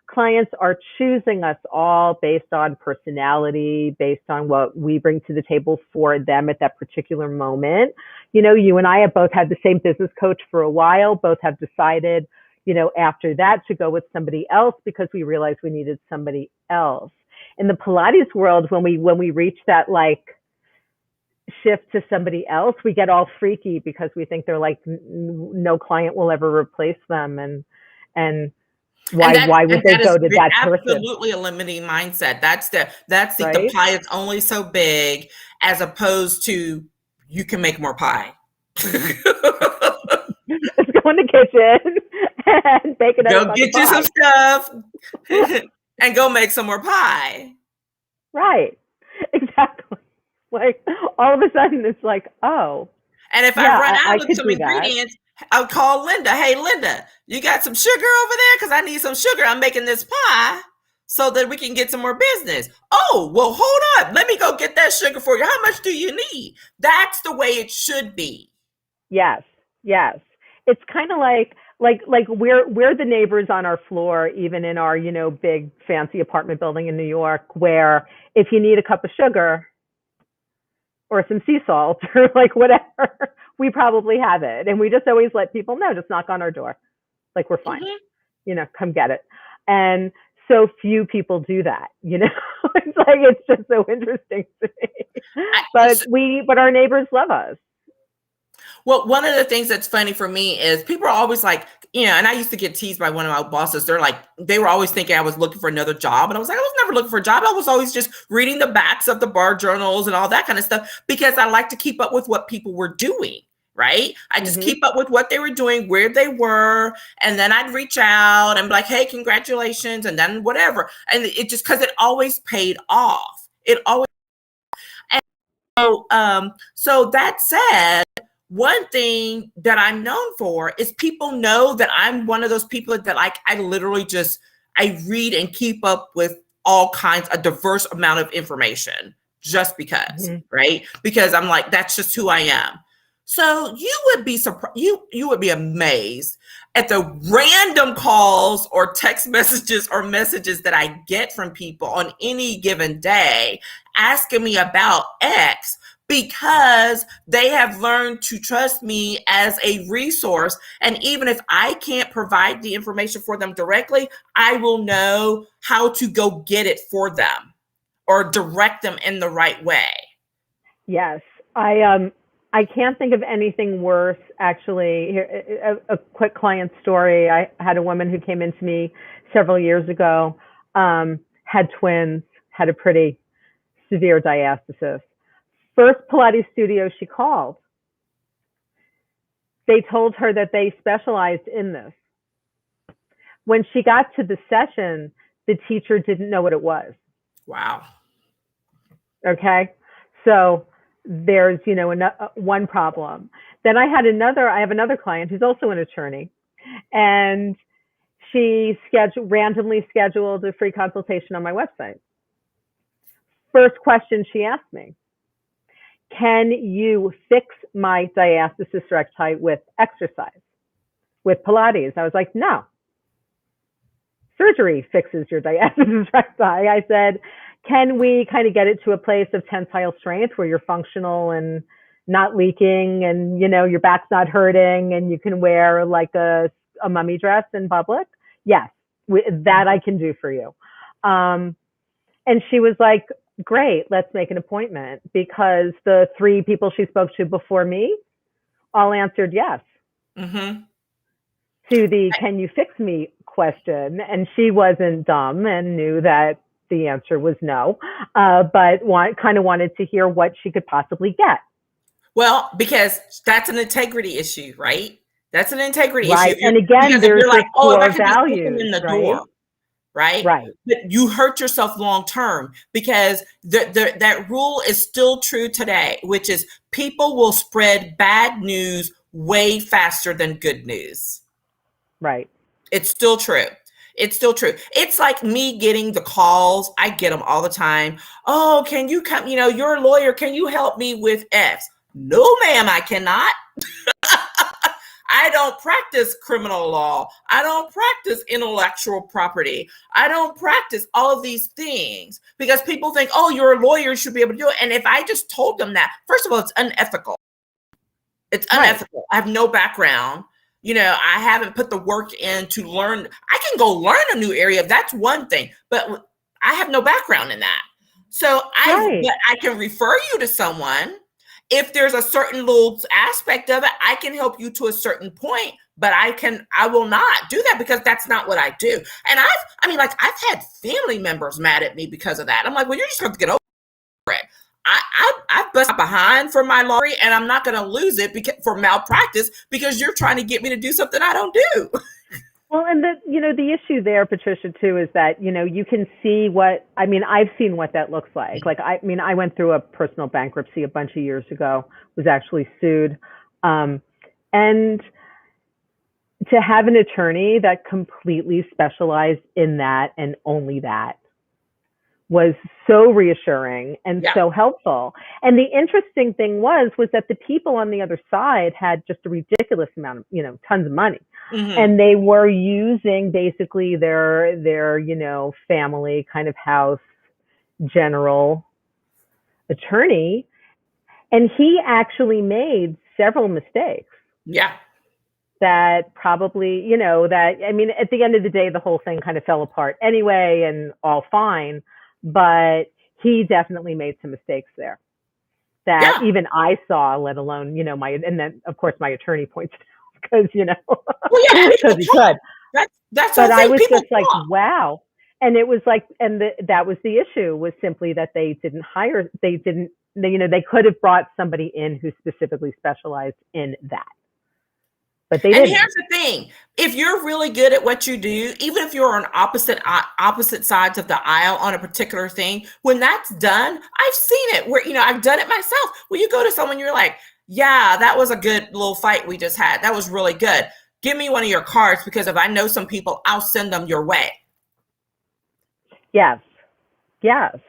clients are choosing us all based on personality, based on what we bring to the table for them at that particular moment. You and I have both had the same business coach for a while, both have decided, after that to go with somebody else because we realized we needed somebody else. In the Pilates world, when we reach that like shift to somebody else, we get all freaky because we think they're like, no client will ever replace them. And why would they go to that person? Absolutely a limiting mindset. That's the pie is only so big, as opposed to you can make more pie. Let's go in the kitchen and bake it up. Go get you some stuff and go make some more pie. Right. Exactly. Like all of a sudden it's like, oh. And if I run out of some ingredients, I'll call Linda. Hey, Linda, you got some sugar over there? Because I need some sugar. I'm making this pie so that we can get some more business. Oh, well, hold on. Let me go get that sugar for you. How much do you need? That's the way it should be. Yes. It's kind of like we're the neighbors on our floor, even in our, big fancy apartment building in New York, where if you need a cup of sugar or some sea salt or like whatever, we probably have it. And we just always let people know, just knock on our door. Like, we're fine, come get it. And so few people do that, it's like, it's just so interesting to me, but our neighbors love us. Well, one of the things that's funny for me is people are always like, and I used to get teased by one of my bosses. They were always thinking I was looking for another job. And I was like, I was never looking for a job. I was always just reading the backs of the bar journals and all that kind of stuff because I like to keep up with what people were doing. right? I just keep up with what they were doing, where they were, and then I'd reach out and be like, hey, congratulations, and then whatever. And it just, because it always paid off. It always. And so that said, one thing that I'm known for is people know that I'm one of those people that like, I literally just, I read and keep up with all kinds, a diverse amount of information just because, right? Because I'm like, that's just who I am. So you would be surprised, you would be amazed at the random calls or text messages or messages that I get from people on any given day asking me about X, because they have learned to trust me as a resource. And even if I can't provide the information for them directly, I will know how to go get it for them or direct them in the right way. Yes. I can't think of anything worse, actually. Here, a quick client story. I had a woman who came into me several years ago, had twins, had a pretty severe diastasis. First Pilates studio she called, they told her that they specialized in this. When she got to the session, the teacher didn't know what it was. Wow. Okay. So there's, one problem. Then I have another client who's also an attorney, and she randomly scheduled a free consultation on my website. First question she asked me, can you fix my diastasis recti with exercise, with Pilates? I was like, no. Surgery fixes your diastasis recti. I said, can we kind of get it to a place of tensile strength where you're functional and not leaking and, your back's not hurting and you can wear like a mummy dress in public? Yes, that I can do for you. And she was like, great, let's make an appointment, because the 3 people she spoke to before me all answered yes to the can you fix me question. And she wasn't dumb and knew that the answer was no, but kind of wanted to hear what she could possibly get. Well, because that's an integrity issue, right? That's an integrity issue. Right. And again, there's like core values, in the door. Right? But you hurt yourself long term, because that rule is still true today, which is people will spread bad news way faster than good news. Right. It's still true. It's still true. It's like me getting the calls. I get them all the time. Oh, can you come? You're a lawyer. Can you help me with X? No, ma'am, I cannot. I don't practice criminal law. I don't practice intellectual property. I don't practice all of these things, because people think, oh, you're a lawyer, you should be able to do it. And if I just told them that, first of all, it's unethical. It's unethical. Right. I have no background. I haven't put the work in to learn. I can go learn a new area. That's one thing, but I have no background in that. So I can refer you to someone. If there's a certain little aspect of it, I can help you to a certain point, but I will not do that, because that's not what I do. And I've had family members mad at me because of that. I'm like, well, you're just going to get over it. I bust behind for my lawyer, and I'm not going to lose it for malpractice because you're trying to get me to do something I don't do. Well, and the issue there, Patricia, too, is that, you can see I've seen what that looks like. Like, I went through a personal bankruptcy a bunch of years ago, was actually sued. And to have an attorney that completely specialized in that and only that was so reassuring and so helpful. And the interesting thing was that the people on the other side had just a ridiculous amount of, tons of money. And they were using basically their family kind of house general attorney. And he actually made several mistakes. Yeah. That probably, at the end of the day, the whole thing kind of fell apart anyway and all fine. But he definitely made some mistakes there that even I saw, let alone, and then of course my attorney points it out because, because he could. That's but I was just like, wow. And it was like, that was the issue, was simply that they didn't they could have brought somebody in who specifically specialized in that. But they And didn't. here's the thing. If you're really good at what you do, even if you're on opposite sides of the aisle on a particular thing, when that's done, I've seen it where, I've done it myself. When you go to someone, you're like, yeah, that was a good little fight we just had. That was really good. Give me one of your cards, because if I know some people, I'll send them your way. Yes. That's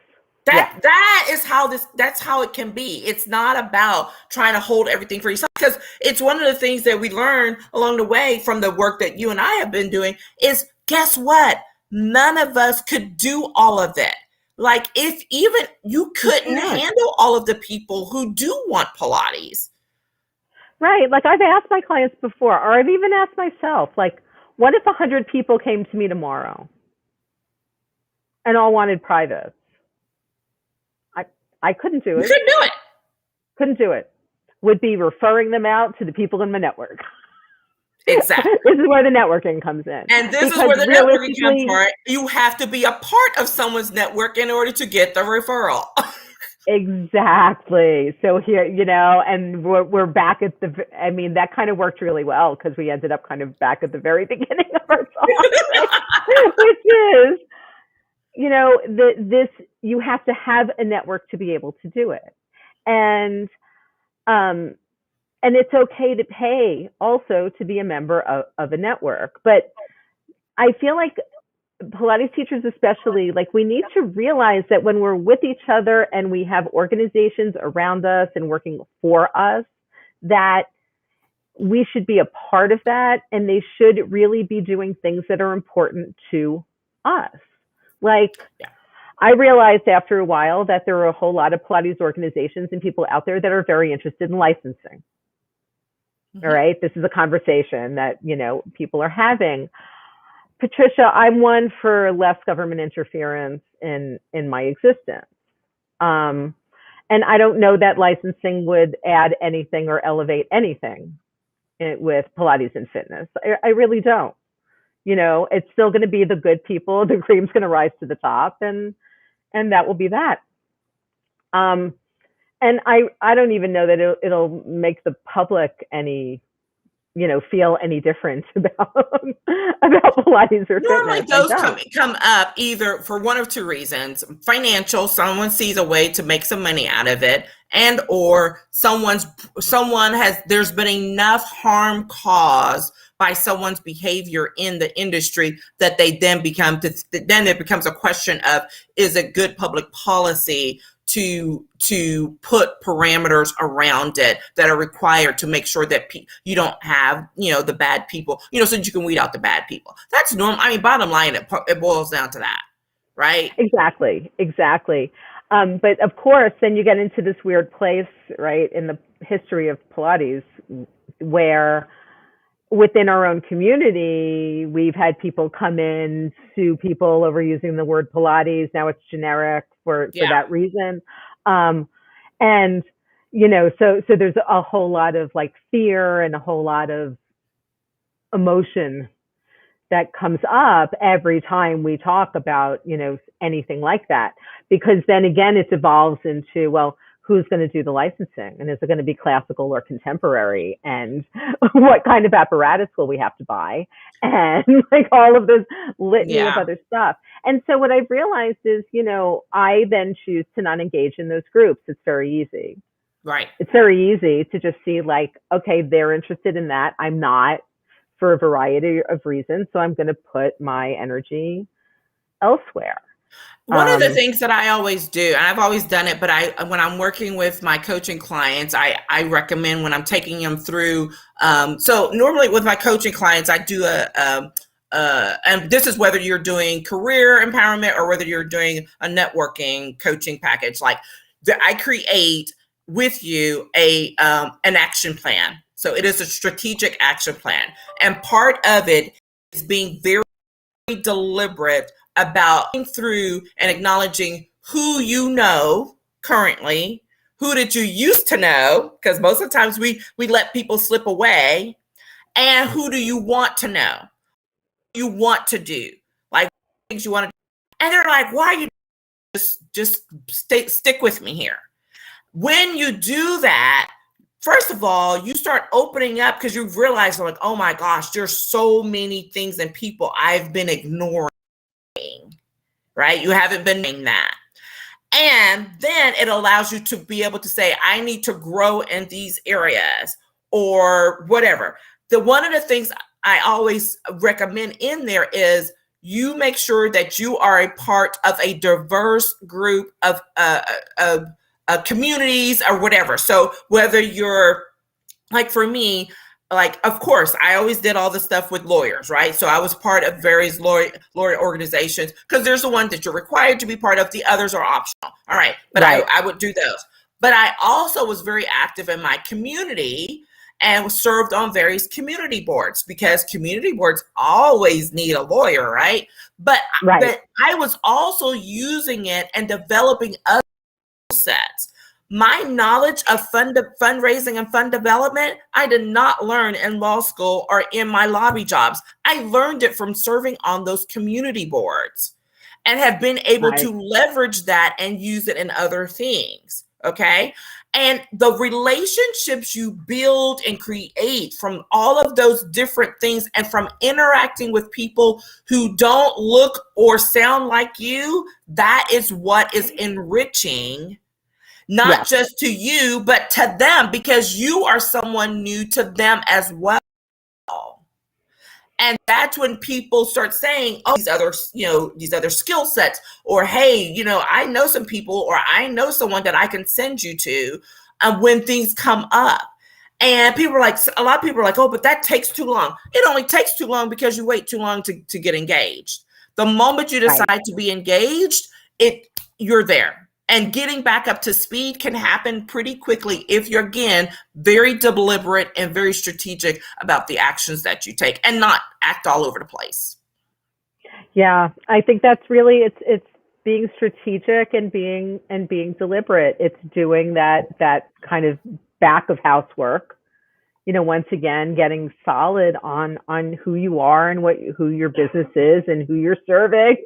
how it can be. It's not about trying to hold everything for yourself, because it's one of the things that we learned along the way from the work that you and I have been doing is, guess what? None of us could do all of it. Like, if even you couldn't handle all of the people who do want Pilates. Right. Like, I've asked my clients before, or I've even asked myself, like, what if 100 people came to me tomorrow and all wanted privates? I couldn't do it. You couldn't do it. Couldn't do it. Would be referring them out to the people in my network. Exactly. This is where the networking comes in. And this is where the networking comes from. You have to be a part of someone's network in order to get the referral. Exactly. So here, and we're back at that kind of worked really well, because we ended up kind of back at the very beginning of our talk, right? Which is, you have to have a network to be able to do it. And it's okay to pay also to be a member of a network. But I feel like Pilates teachers especially, like, we need to realize that when we're with each other and we have organizations around us and working for us, that we should be a part of that, and they should really be doing things that are important to us. Like, I realized after a while that there are a whole lot of Pilates organizations and people out there that are very interested in licensing. Mm-hmm. All right. This is a conversation that, people are having. Patricia, I'm one for less government interference in my existence. And I don't know that licensing would add anything or elevate anything with Pilates and fitness. I really don't. It's still going to be the good people. The cream's going to rise to the top, and that will be that. And I don't even know that it'll make the public any, feel any different about Pilates or normally fitness. Those come up either for one of two reasons: financial, someone sees a way to make some money out of it, and or there's been enough harm caused by someone's behavior in the industry that then it becomes a question of, is it good public policy to put parameters around it that are required to make sure that you don't have, the bad people, so that you can weed out the bad people. That's normal. I mean, bottom line, it boils down to that, right? Exactly. But of course, then you get into this weird place, right, in the history of Pilates, where within our own community, we've had people come in, sue people over using the word Pilates. Now it's generic for that reason. So there's a whole lot of like fear and a whole lot of emotion that comes up every time we talk about, anything like that, because then again, it evolves into, well, who's going to do the licensing, and is it going to be classical or contemporary, and what kind of apparatus will we have to buy, and like all of this litany of other stuff. And so what I've realized is, I then choose to not engage in those groups. It's very easy. Right. It's very easy to just see like, okay, they're interested in that. I'm not, for a variety of reasons. So I'm going to put my energy elsewhere. One of the things that I always do, and I've always done it, but when I'm working with my coaching clients, I recommend when I'm taking them through. So normally with my coaching clients, I do and this is whether you're doing career empowerment or whether you're doing a networking coaching package. Like, I create with you an action plan. So it is a strategic action plan, and part of it is being very deliberate about going through and acknowledging who you know currently, who did you used to know, because most of the times we let people slip away, and who do you want to know, you want to do, like things you want to do. And they're like, why you just stick with me here. when you do that, first of all, you start opening up because you realize, like, oh my gosh, there's so many things and people I've been ignoring, right? You haven't been doing that. And then it allows you to be able to say, I need to grow in these areas or whatever. One of the things I always recommend in there is you make sure that you are a part of a diverse group of communities or whatever. So whether you're, like for me, like, of course, I always did all the stuff with lawyers, right? So I was part of various lawyer organizations, because there's the one that you're required to be part of. The others are optional. All right. But Right. I would do those. But I also was very active in my community and served on various community boards, because community boards always need a lawyer, right? But I was also using it and developing other sets. My knowledge of fundraising and fund development, I did not learn in law school or in my lobby jobs. I learned it from serving on those community boards and have been able to leverage that and use it in other things. Okay. And the relationships you build and create from all of those different things, and from interacting with people who don't look or sound like you, that is what is enriching, not just to you, but to them, because you are someone new to them as well. And that's when people start saying, oh, these other skill sets, or, hey, I know some people, or I know someone that I can send you to when things come up. And a lot of people are like, oh, but that takes too long. It only takes too long because you wait too long to get engaged. The moment you decide to be engaged, you're there. And getting back up to speed can happen pretty quickly if you're, again, very deliberate and very strategic about the actions that you take, and not act all over the place. Yeah, I think that's really, it's being strategic and being deliberate. It's doing that kind of back of house work. Once again, getting solid on who you are and who your business is and who you're serving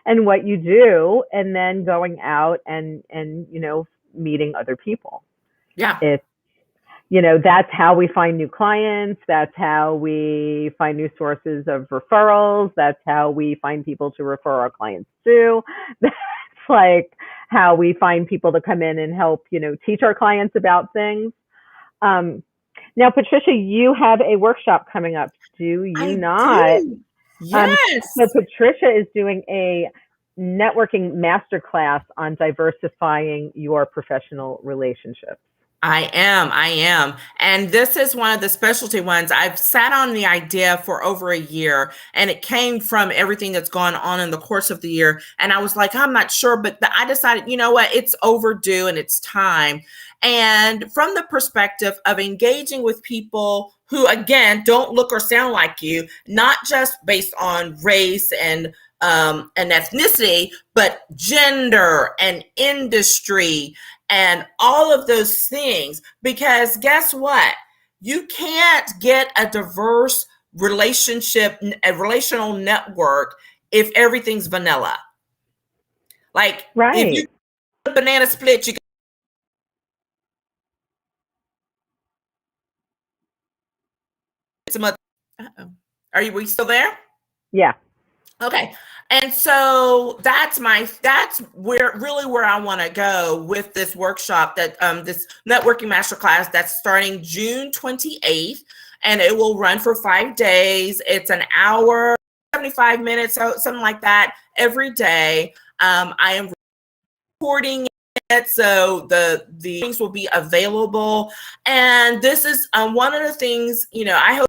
and what you do, and then going out and meeting other people. Yeah. It's, that's how we find new clients. That's how we find new sources of referrals. That's how we find people to refer our clients to. That's like how we find people to come in and help, teach our clients about things. Now, Patricia, you have a workshop coming up, do you not? Do. Yes. So Patricia is doing a networking masterclass on diversifying your professional relationships. I am. And this is one of the specialty ones. I've sat on the idea for over a year, and it came from everything that's gone on in the course of the year. And I was like, I'm not sure, but I decided, you know what, it's overdue and it's time. And from the perspective of engaging with people who, again, don't look or sound like you, not just based on race and ethnicity, but gender and industry and all of those things. Because guess what? You can't get a diverse a relational network if everything's vanilla. Like, if you banana split, you some other. Are we still there? Yeah. Okay. And so that's where I want to go with this workshop, that this networking masterclass that's starting June 28th, and it will run for 5 days. It's an hour, 75 minutes, so something like that every day. I am recording it, so the things will be available. And this is one of the things, I hope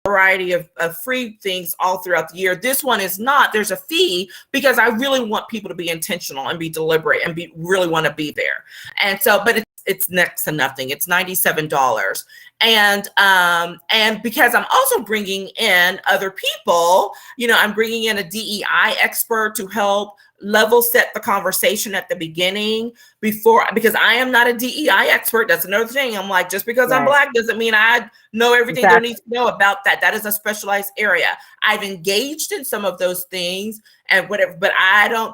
variety of free things all throughout the year. This one is not. There's a fee, because I really want people to be intentional and be deliberate and really want to be there. And so, but it's next to nothing. It's $97. And because I'm also bringing in other people, I'm bringing in a DEI expert to help level set the conversation at the beginning before, because I am not a DEI expert. That's another thing. I'm like, just because I'm Black doesn't mean I know everything there needs to know about that. That is a specialized area. I've engaged in some of those things and whatever, but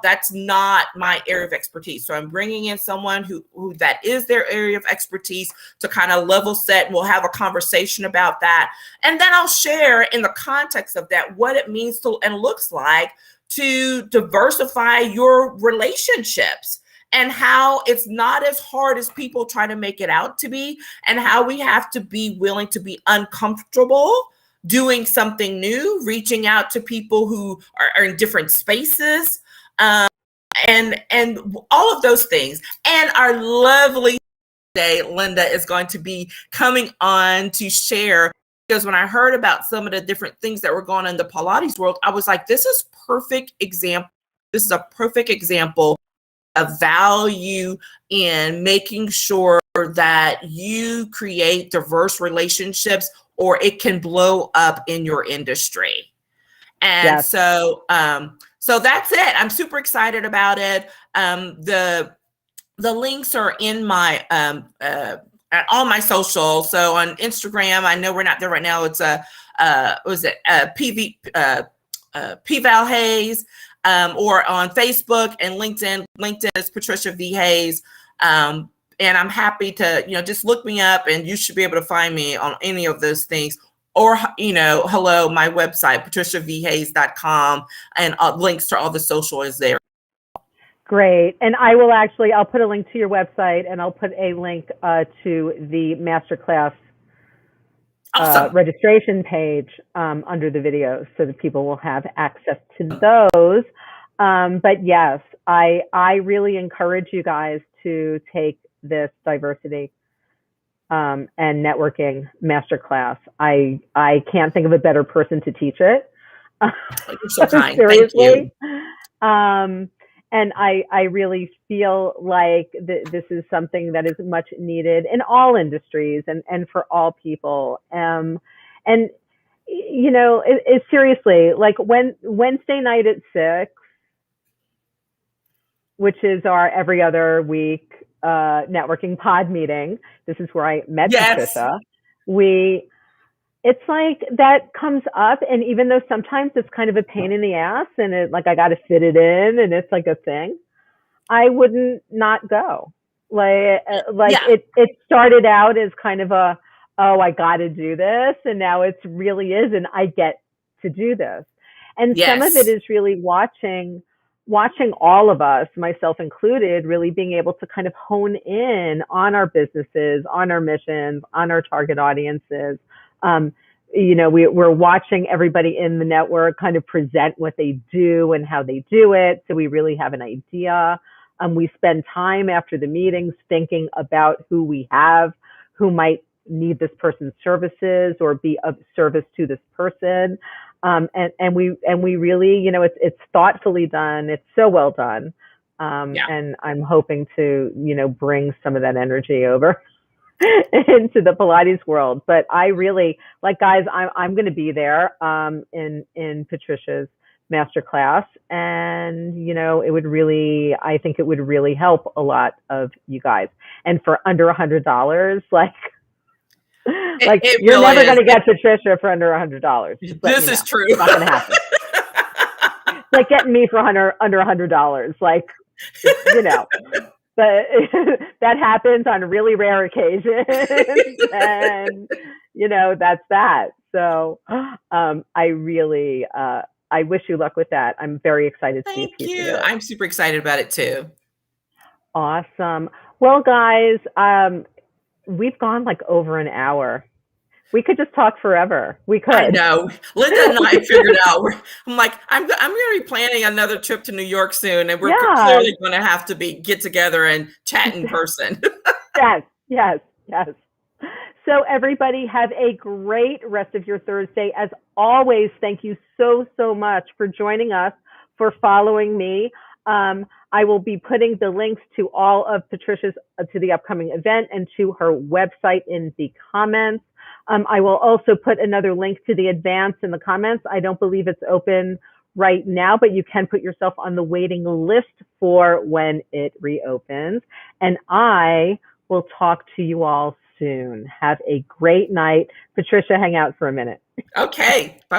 that's not my area of expertise. So I'm bringing in someone who that is their area of expertise to kind of level set, and we'll have a conversation about that. And then I'll share in the context of that what it means to and looks like to diversify your relationships, and how it's not as hard as people try to make it out to be, and how we have to be willing to be uncomfortable doing something new, reaching out to people who are in different spaces, and all of those things. And our lovely today, Linda, is going to be coming on to share, because when I heard about some of the different things that were going on in the Pilates world, I was like, this is perfect example. This is a perfect example of value in making sure that you create diverse relationships, or it can blow up in your industry. And so that's it. I'm super excited about it. The links are in my all my social. So on Instagram, I know we're not there right now. It's PVal Hayes, or on Facebook and LinkedIn. LinkedIn is Patricia V Hayes. And I'm happy to, just look me up, and you should be able to find me on any of those things. Or, hello, my website, patriciavhayes.com, and links to all the social is there. Great. And I'll put a link to your website, and I'll put a link to the masterclass registration page under the video, so that people will have access to those. But yes, I really encourage you guys to take this diversity and networking masterclass. I can't think of a better person to teach it. You're so kind. Seriously. Thank you. And I really feel like this is something that is much needed in all industries and for all people. And it's seriously, like Wednesday night at 6, which is our every other week networking pod meeting. This is where I met Patricia. It's like that comes up, and even though sometimes it's kind of a pain in the ass, and I got to fit it in, and it's like a thing, I wouldn't not go. It started out as kind of I got to do this, and now it's really is, and I get to do this. And some of it is really watching all of us, myself included, really being able to kind of hone in on our businesses, on our missions, on our target audiences. We're watching everybody in the network kind of present what they do and how they do it, so we really have an idea. We spend time after the meetings thinking about who we have, who might need this person's services or be of service to this person. And we really, it's thoughtfully done. It's so well done. And I'm hoping to, bring some of that energy over into the Pilates world. But I really, guys, I'm going to be there, in Patricia's masterclass. And, I think it would really help a lot of you guys. And for under $100, you're really never going to get Patricia for under $100. This is true. It's not going to happen. It's getting me for under $100. But that happens on really rare occasions, and that's that. So I really I wish you luck with that. I'm very excited to see a piece of it. I'm super excited about it too. Awesome. Well, guys, we've gone over an hour. We could just talk forever. We could. I know. Linda and I figured out. I'm like, I'm going to be planning another trip to New York soon, and we're clearly going to have to get together and chat in person. Yes. So everybody, have a great rest of your Thursday. As always, thank you so much for joining us, for following me. I will be putting the links to all of Patricia's, to the upcoming event and to her website in the comments. I will also put another link to the advance in the comments. I don't believe it's open right now, but you can put yourself on the waiting list for when it reopens. And I will talk to you all soon. Have a great night. Patricia, hang out for a minute. Okay. Bye-bye.